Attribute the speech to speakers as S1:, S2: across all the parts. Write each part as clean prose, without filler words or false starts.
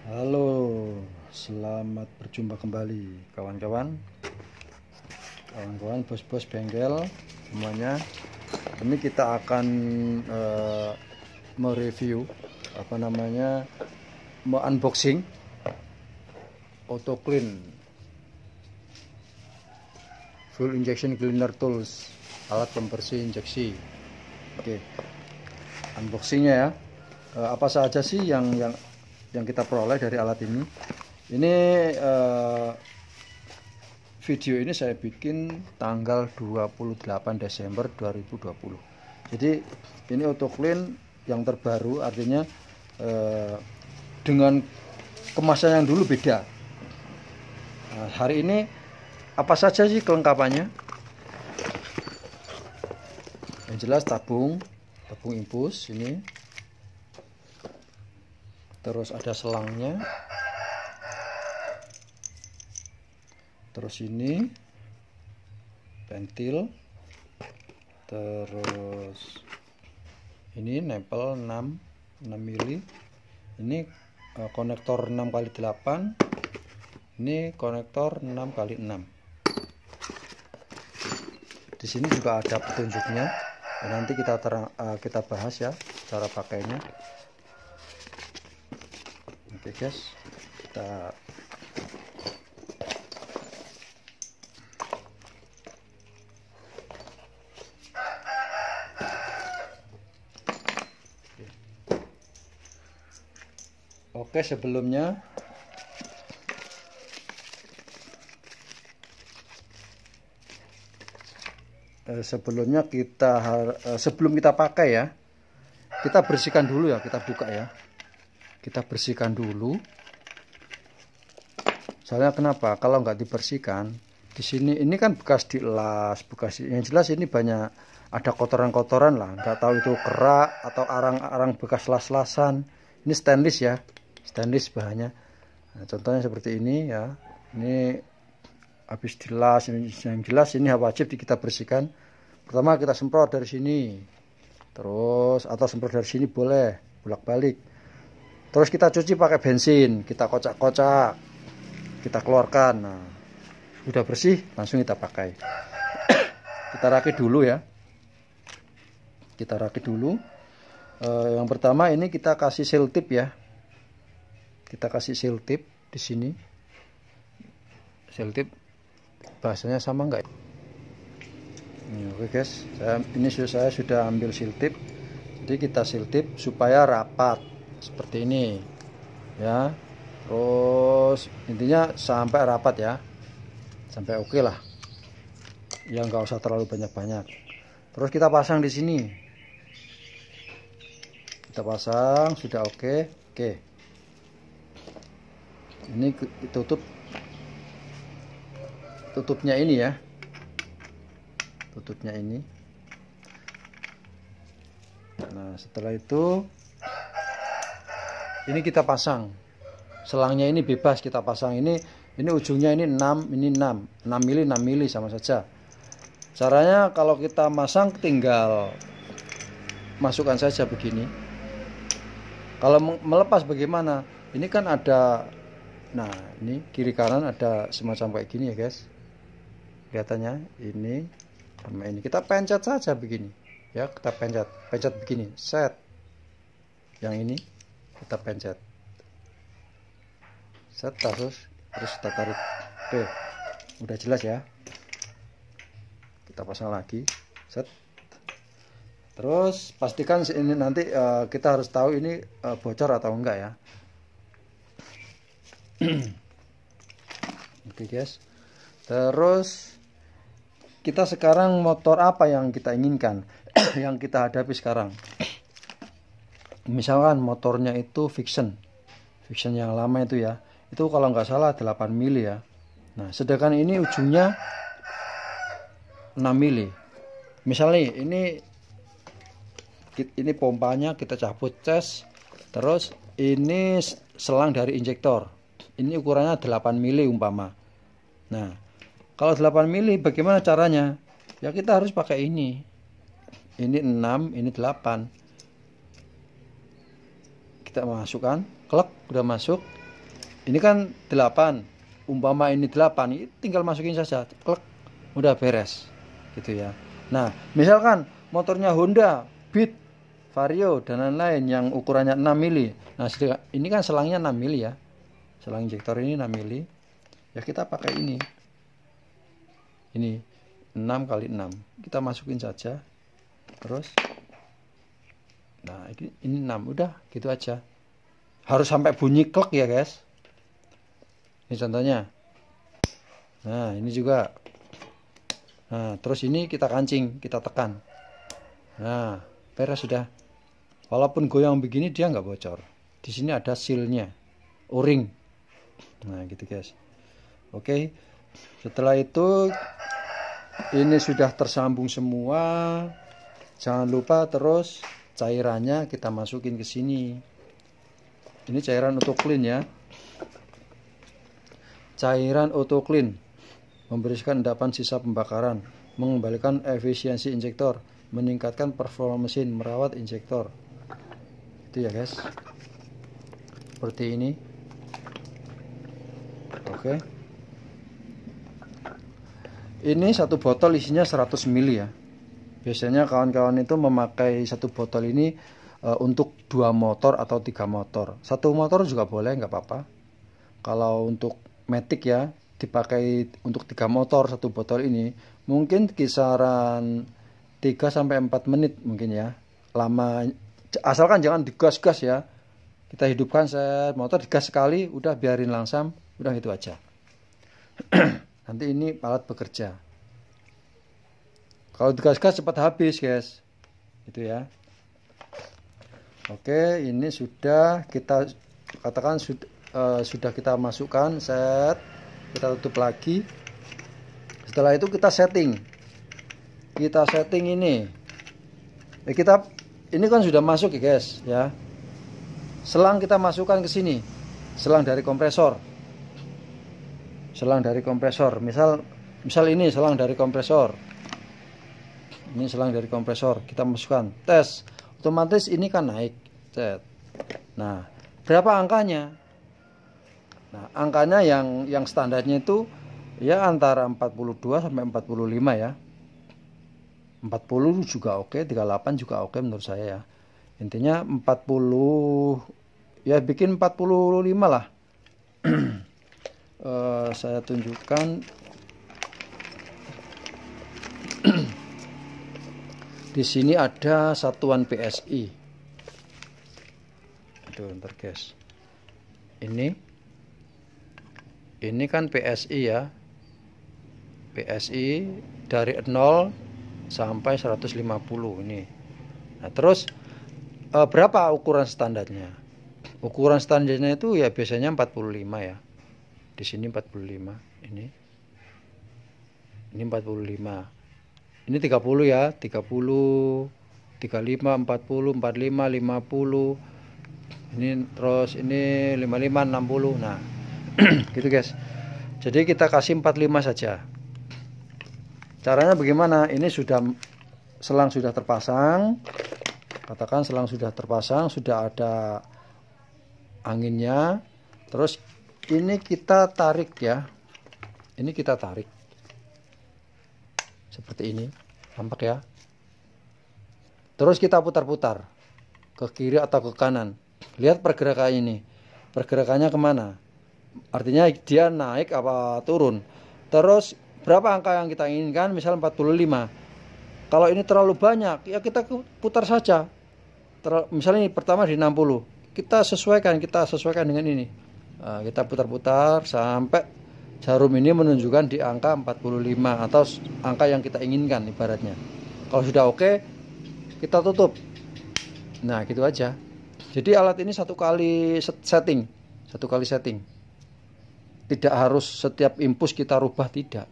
S1: Halo, selamat berjumpa kembali kawan-kawan, bos-bos bengkel semuanya. Ini kita akan mereview unboxing auto clean full injection cleaner tools, alat pembersih injeksi. Oke, unboxingnya ya. Apa saja sih yang kita peroleh dari alat ini? Ini video ini saya bikin tanggal 28 Desember 2020. Jadi ini auto clean yang terbaru, artinya dengan kemasan yang dulu beda. Nah, hari ini apa saja sih kelengkapannya? Yang jelas tabung impus ini. Terus ada selangnya, terus ini ventil, terus ini nempel 6 mili, ini konektor 6x8, ini konektor 6x6. Di sini juga ada petunjuknya, nanti kita bahas ya cara pakainya. Oke guys, kita sebelumnya sebelum kita pakai ya, kita bersihkan dulu ya, kita buka ya. Kita bersihkan dulu. Soalnya kenapa? Kalau nggak dibersihkan, di sini ini kan bekas dilas, yang jelas ini banyak ada kotoran-kotoran lah. Nggak tahu itu kerak atau arang-arang bekas las-lasan. Ini stainless ya, stainless bahannya. Nah, contohnya seperti ini ya. Ini habis dilas, yang jelas ini wajib kita bersihkan. Pertama kita semprot dari sini, terus atau semprot dari sini boleh, bolak-balik. Terus kita cuci pakai bensin, kita kocak-kocak, kita keluarkan. Nah, sudah bersih, langsung kita pakai. Kita rakit dulu ya. Kita rakit dulu. Yang pertama ini kita kasih seal tip ya. Kita kasih seal tip di sini. Seal tip, bahasanya sama enggak? Oke guys, saya sudah ambil seal tip. Jadi kita seal tip supaya rapat. Seperti ini ya, terus intinya sampai rapat ya, sampai oke lah ya, nggak usah terlalu banyak-banyak. Terus kita pasang di sini, kita pasang, sudah oke. Ini tutupnya ini ya, tutupnya ini. Nah setelah itu ini kita pasang selangnya, ini bebas kita pasang. Ini ujungnya ini 6 mili sama saja. Caranya kalau kita masang tinggal masukkan saja begini. Kalau melepas bagaimana? Ini kan ada, nah ini kiri kanan ada semacam kayak gini ya guys, kelihatannya ini sama ini. Kita pencet saja begini ya, kita pencet begini, set. Yang ini kita pencet, set, terus kita tarik. Oke, udah jelas ya. Kita pasang lagi, set. Terus pastikan ini nanti kita harus tahu ini bocor atau enggak ya. Oke guys, terus kita sekarang motor apa yang kita inginkan yang kita hadapi sekarang. Misalkan motornya itu Viction yang lama itu ya, itu kalau nggak salah 8 mili ya. Nah sedangkan ini ujungnya 6 mili. Misalnya ini pompanya kita cabut cas, terus ini selang dari injektor, ini ukurannya 8 mili umpama. Nah kalau 8 mili bagaimana caranya ya, kita harus pakai ini 6, ini 8. Kita masukkan, klek, udah masuk. Ini kan 8. Umpama ini 8, tinggal masukin saja, klik, udah beres gitu ya. Nah, misalkan motornya Honda, Beat, Vario dan lain-lain yang ukurannya 6 mili. Nah, ini kan selangnya 6 mili ya. Selang injektor ini 6 mili. Ya kita pakai ini. Ini 6 kali 6. Kita masukin saja. Terus nah, ini 6, udah gitu aja. Harus sampai bunyi klik ya, guys. Ini contohnya. Nah, ini juga. Nah, terus ini kita kancing, kita tekan. Nah, beres sudah. Walaupun goyang begini dia nggak bocor. Di sini ada sealnya, o-ring. Nah, gitu guys. Oke. Setelah itu ini sudah tersambung semua. Jangan lupa terus cairannya kita masukin ke sini. Ini cairan auto clean ya. Cairan auto clean membersihkan endapan sisa pembakaran, mengembalikan efisiensi injektor, meningkatkan performa mesin, merawat injektor. Itu ya guys. Seperti ini. Oke. Ini satu botol isinya 100 ml ya. Biasanya kawan-kawan itu memakai satu botol ini untuk 2 motor atau 3 motor. Satu motor juga boleh, nggak apa-apa. Kalau untuk Matic ya, dipakai untuk 3 motor satu botol ini mungkin kisaran 3-4 menit mungkin ya. Lama, asalkan jangan digas-gas ya. Kita hidupkan set motor, digas sekali, udah biarin langsam, udah gitu aja. Nanti ini alat bekerja. Kalau digas-gas cepat habis guys, gitu ya. Oke, ini sudah kita katakan sudah kita masukkan, set, kita tutup lagi. Setelah itu kita setting ini. Ini kan sudah masuk ya guys ya. Selang kita masukkan ke sini, selang dari kompresor. Misal ini selang dari kompresor. Ini selang dari kompresor, kita masukkan, tes, otomatis ini kan naik, set. Nah, berapa angkanya? Nah, angkanya yang standarnya itu ya antara 42 sampai 45 ya. 40 juga oke, 38 juga oke menurut saya ya. Intinya 40 ya, bikin 45 lah. Saya tunjukkan. Di sini ada satuan PSI. Aduh, bentar guys. Ini kan PSI ya. PSI dari 0 sampai 150 ini. Nah, terus berapa ukuran standarnya? Ukuran standarnya itu ya biasanya 45 ya. Di sini 45, ini 45. Ini 30 ya, 30, 35, 40, 45, 50. Ini terus ini 55, 60. Nah, gitu guys. Jadi kita kasih 45 saja. Caranya bagaimana? Ini selang sudah terpasang. Katakan selang sudah terpasang, sudah ada anginnya. Terus ini kita tarik ya. Ini kita tarik. Seperti ini. Nampak ya? Terus kita putar-putar ke kiri atau ke kanan. Lihat pergerakan ini. Pergerakannya kemana? Artinya dia naik apa turun. Terus berapa angka yang kita inginkan? Misal 45. Kalau ini terlalu banyak, ya kita putar saja. Misalnya ini pertama di 60. Kita sesuaikan dengan ini. Nah, kita putar-putar sampai jarum ini menunjukkan di angka 45 atau angka yang kita inginkan ibaratnya. Kalau sudah oke, kita tutup. Nah, gitu aja. Jadi alat ini satu kali setting. Tidak harus setiap impuls kita rubah, tidak.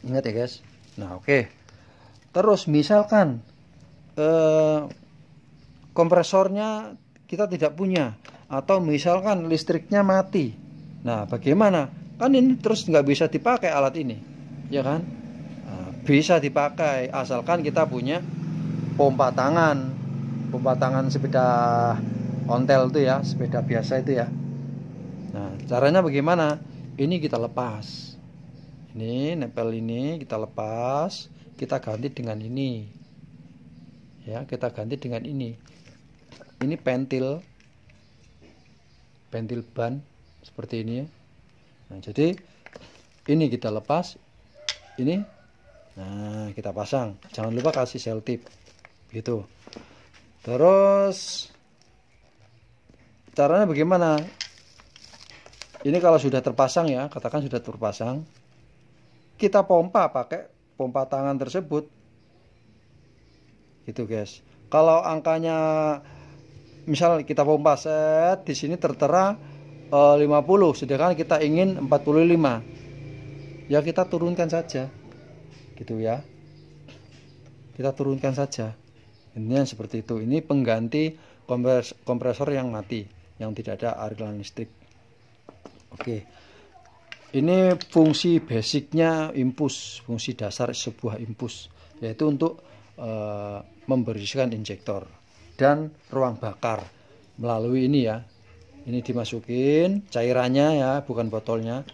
S1: Ingat ya guys. Nah, oke. Terus misalkan kompresornya kita tidak punya, atau misalkan listriknya mati. Nah, bagaimana? Kan ini terus nggak bisa dipakai alat ini, ya kan? Nah, bisa dipakai asalkan kita punya pompa tangan sepeda ontel itu ya, sepeda biasa itu ya. Nah, caranya bagaimana? Ini kita lepas. Ini nempel, ini kita lepas, kita ganti dengan ini. Ya, kita ganti dengan ini. Ini pentil ban seperti ini ya. Nah, jadi ini kita lepas, ini, nah kita pasang. Jangan lupa kasih selotip, gitu. Terus caranya bagaimana? Ini kalau sudah terpasang ya, katakan sudah terpasang, kita pompa pakai pompa tangan tersebut, gitu guys. Kalau angkanya misal kita pompa set, di sini tertera 50, sedangkan kita ingin 45, ya kita turunkan saja, gitu ya. Kita turunkan saja. Ini seperti itu. Ini pengganti kompresor yang mati, yang tidak ada aliran listrik. Oke, ini fungsi basicnya impuls, fungsi dasar sebuah impuls, yaitu untuk membersihkan injektor dan ruang bakar melalui ini ya. Ini dimasukin cairannya ya, bukan botolnya.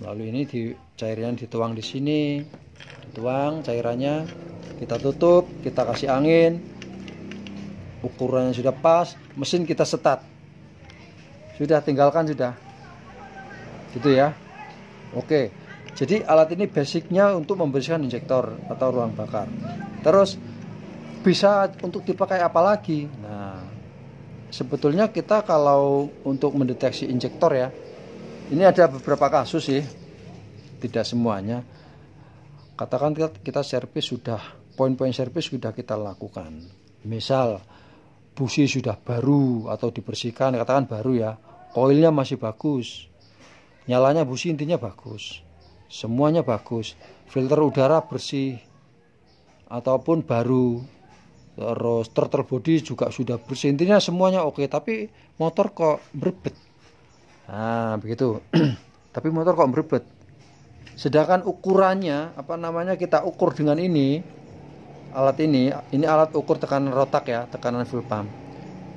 S1: Melalui ini cairannya dituang di sini, dituang cairannya, kita tutup, kita kasih angin, ukurannya sudah pas, mesin kita setat, sudah tinggalkan sudah. Gitu ya. Oke, jadi alat ini basicnya untuk membersihkan injektor atau ruang bakar. Terus bisa untuk dipakai apa lagi? Nah, sebetulnya kita kalau untuk mendeteksi injektor ya, ini ada beberapa kasus sih, tidak semuanya. Katakan kita servis sudah, poin-poin servis sudah kita lakukan. Misal busi sudah baru atau dibersihkan, katakan baru ya, koilnya masih bagus, nyalanya busi intinya bagus, semuanya bagus, filter udara bersih ataupun baru, terus throttle body juga sudah bersih, intinya semuanya oke, tapi motor kok berbet. Nah begitu. Tapi motor kok berbet, sedangkan ukurannya kita ukur dengan ini, alat ini alat ukur tekanan rotak ya, tekanan fuel pump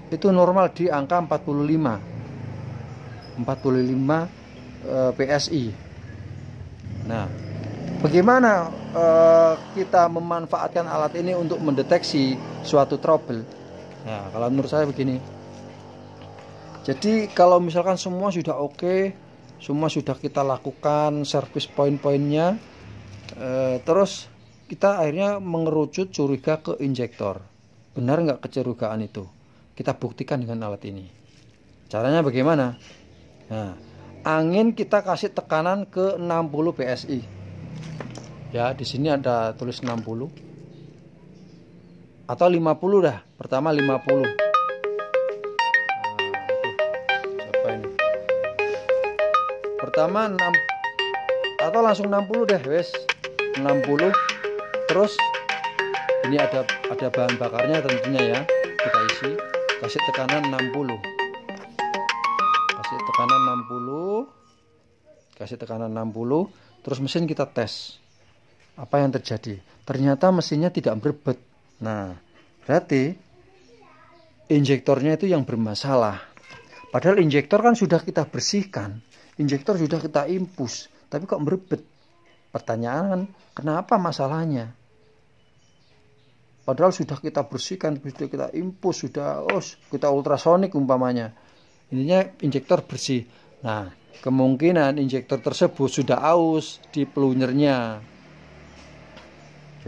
S1: itu normal di angka 45 PSI. Nah, bagaimana kita memanfaatkan alat ini untuk mendeteksi suatu trouble? Nah, kalau menurut saya begini. Jadi kalau misalkan semua sudah oke, semua sudah kita lakukan servis poin-poinnya, terus kita akhirnya mengerucut curiga ke injektor. Benar nggak kecurigaan itu? Kita buktikan dengan alat ini. Caranya bagaimana? Nah, angin kita kasih tekanan ke 60 PSI. Ya, di sini ada tulis 60 atau 50 dah. Pertama 50. Nah, siapa ini? Pertama 6 atau langsung 60 deh, wes. 60. Terus ini ada bahan bakarnya tentunya ya. Kita isi, kasih tekanan 60. Kasih tekanan 60, terus mesin kita tes. Apa yang terjadi? Ternyata mesinnya tidak berbet. Nah, berarti injektornya itu yang bermasalah. Padahal injektor kan sudah kita bersihkan, injektor sudah kita impus, tapi kok berbet? Pertanyaan, kenapa masalahnya? Padahal sudah kita bersihkan, sudah kita impus, sudah kita ultrasonik umpamanya. Ininya injektor bersih. Nah, kemungkinan injektor tersebut sudah aus di pelunyernya.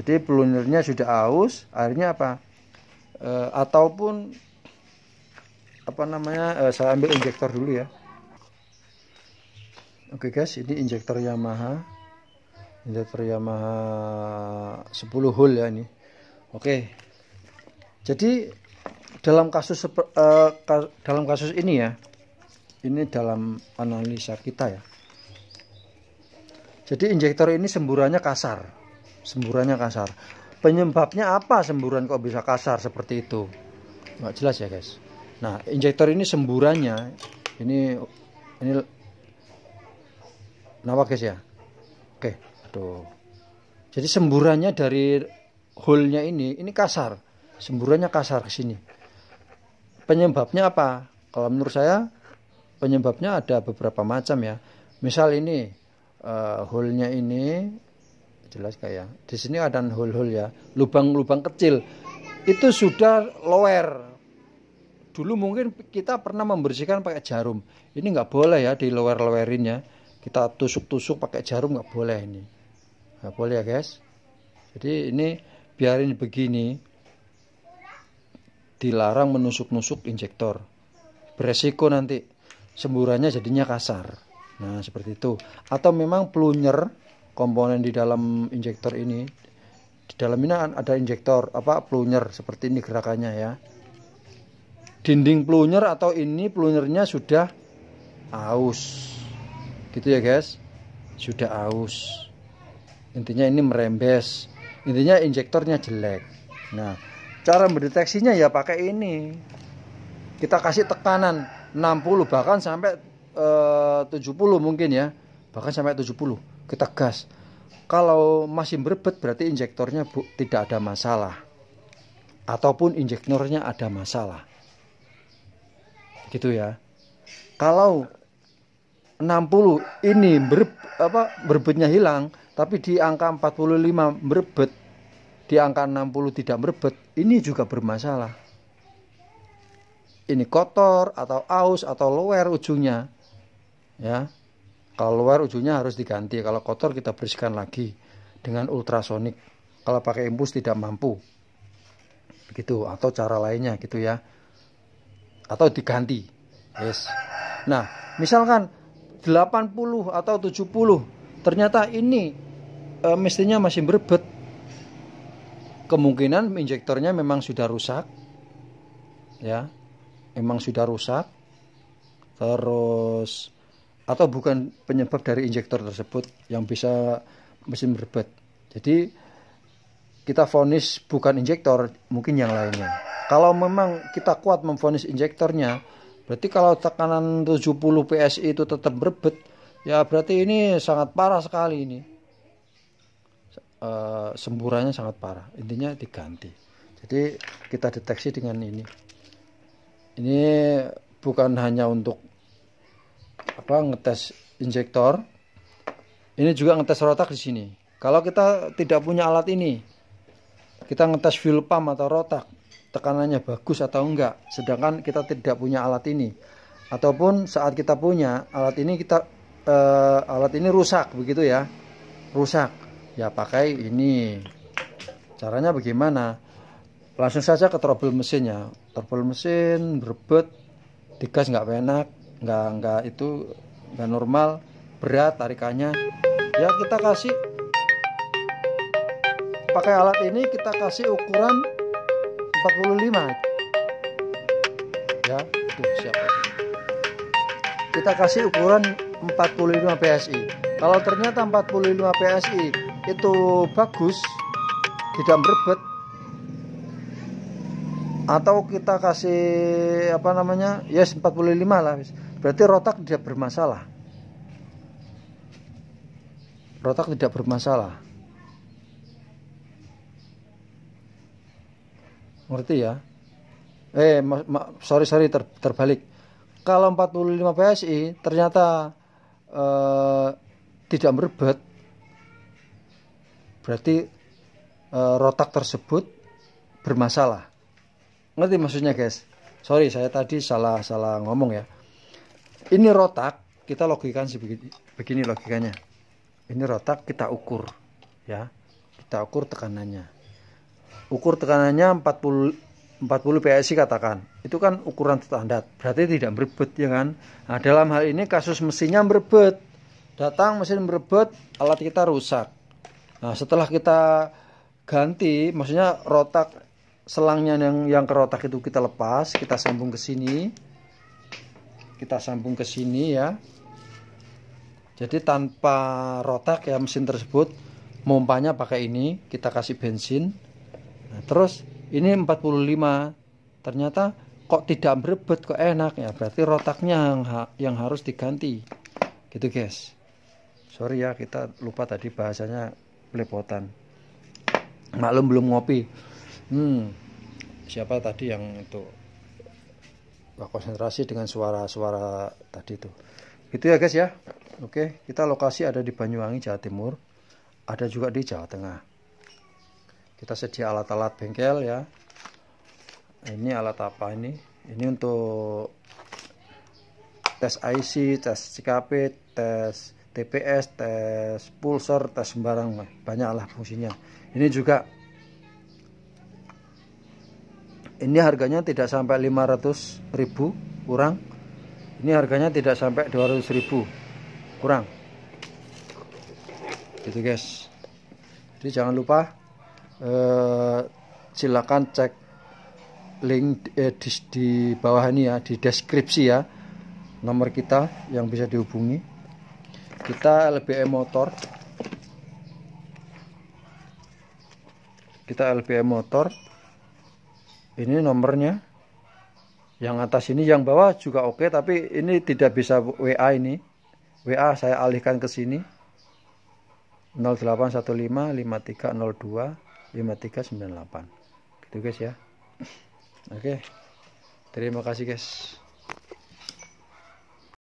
S1: Jadi pelunyernya sudah aus, akhirnya apa? Ataupun saya ambil injektor dulu ya. Oke guys, ini injektor Yamaha. Injektor Yamaha 10 hole ya ini. Oke. Jadi dalam kasus ini ya, ini dalam analisa kita ya. Jadi injektor ini semburannya kasar. Penyebabnya apa semburan kok bisa kasar seperti itu? Nggak jelas ya guys. Nah, injektor ini semburannya ini kenapa guys ya? Oke, aduh. Jadi semburannya dari hole-nya ini kasar. Semburannya kasar ke sini. Penyebabnya apa? Kalau menurut saya penyebabnya ada beberapa macam ya. Misal ini hole-nya ini jelas kayak di sini ada hole-hole ya, lubang-lubang kecil. Itu sudah lower. Dulu mungkin kita pernah membersihkan pakai jarum. Ini nggak boleh ya di lower-lowerin ya. Kita tusuk-tusuk pakai jarum nggak boleh ini. Nggak boleh ya guys. Jadi ini biarin begini. Dilarang menusuk-nusuk injektor. Beresiko nanti semburannya jadinya kasar. Nah seperti itu. Atau memang plunyer komponen di dalam injektor ini. Di dalam ini ada injektor plunyer seperti ini gerakannya ya. Dinding plunyer atau ini plunyernya sudah aus. Gitu ya guys, sudah aus. Intinya ini merembes. Intinya injektornya jelek. Nah, cara mendeteksinya ya pakai ini. Kita kasih tekanan 60 bahkan sampai 70 mungkin ya. Bahkan sampai 70. Kita gas. Kalau masih berebet berarti injektornya tidak ada masalah. Ataupun injektornya ada masalah. Gitu ya. Kalau 60 ini berebetnya hilang, tapi di angka 45 berebet, di angka 60 tidak berebet, ini juga bermasalah. Ini kotor atau aus atau lower ujungnya. Ya. Kalau lower ujungnya harus diganti, kalau kotor kita bersihkan lagi dengan ultrasonik. Kalau pakai impuls tidak mampu. Begitu atau cara lainnya gitu ya. Atau diganti. Yes. Nah, misalkan 80 atau 70 ternyata ini mestinya masih berebet, kemungkinan injektornya memang sudah rusak ya, memang sudah rusak terus, atau bukan penyebab dari injektor tersebut yang bisa mesin berebet. Jadi kita vonis bukan injektor, mungkin yang lainnya. Kalau memang kita kuat memvonis injektornya, berarti kalau tekanan 70 PSI itu tetap berebet, ya berarti ini sangat parah sekali ini. Semburannya sangat parah. Intinya diganti. Jadi kita deteksi dengan ini. Ini bukan hanya untuk ngetes injektor. Ini juga ngetes rotak di sini. Kalau kita tidak punya alat ini, kita ngetes fuel pump atau rotak, tekanannya bagus atau enggak, sedangkan kita tidak punya alat ini, ataupun saat kita punya alat ini alat ini rusak begitu ya, rusak ya, pakai ini. Caranya bagaimana? Langsung saja ke trouble mesinnya. Trouble mesin berebet, digas nggak enak, nggak normal, berat tarikannya ya, kita kasih pakai alat ini, kita kasih ukuran 45 ya, tuh siapa, kita kasih ukuran 45 PSI. Kalau ternyata 45 PSI itu bagus, tidak berebet, atau kita kasih yes 45 lah, berarti rotak tidak bermasalah, rotak tidak bermasalah. Ngerti ya? Sorry terbalik. Kalau 45 PSI ternyata tidak berebet, berarti rotak tersebut bermasalah. Ngerti maksudnya guys? Sorry saya tadi salah ngomong ya. Ini rotak, kita logikan begini logikanya. Ini rotak kita ukur ya. Kita ukur tekanannya. Ukur tekanannya 40 PSI katakan. Itu kan ukuran standar. Berarti tidak berebet ya kan. Nah, dalam hal ini kasus mesinnya berebet. Datang mesin berebet, alat kita rusak. Nah, setelah kita ganti, maksudnya rotak selangnya yang ke rotak itu kita lepas, kita sambung ke sini. Kita sambung ke sini ya. Jadi tanpa rotak ya mesin tersebut, mompanya pakai ini, kita kasih bensin. Nah, terus ini 45 ternyata kok tidak berebet, kok enak ya, berarti rotaknya yang harus diganti gitu guys. Sorry ya, kita lupa tadi bahasanya belepotan, maklum belum ngopi. Siapa tadi yang itu konsentrasi dengan suara-suara tadi itu. Gitu ya guys ya. Oke, kita lokasi ada di Banyuwangi, Jawa Timur. Ada juga di Jawa Tengah. Kita sedia alat-alat bengkel ya. Ini alat apa ini? Ini untuk tes IC, tes CKP, tes TPS, tes pulsar, tes sembarang, banyaklah fungsinya. Ini juga, ini harganya tidak sampai 500.000 kurang. Ini harganya tidak sampai 200.000 kurang. Gitu guys. Jadi jangan lupa silakan cek link di bawah ini ya, di deskripsi ya, nomor kita yang bisa dihubungi. Kita LBM motor. Ini nomornya. Yang atas ini, yang bawah juga oke, tapi ini tidak bisa WA ini. WA saya alihkan ke sini. 0815 5302 5398. Gitu guys ya. Oke. Terima kasih guys.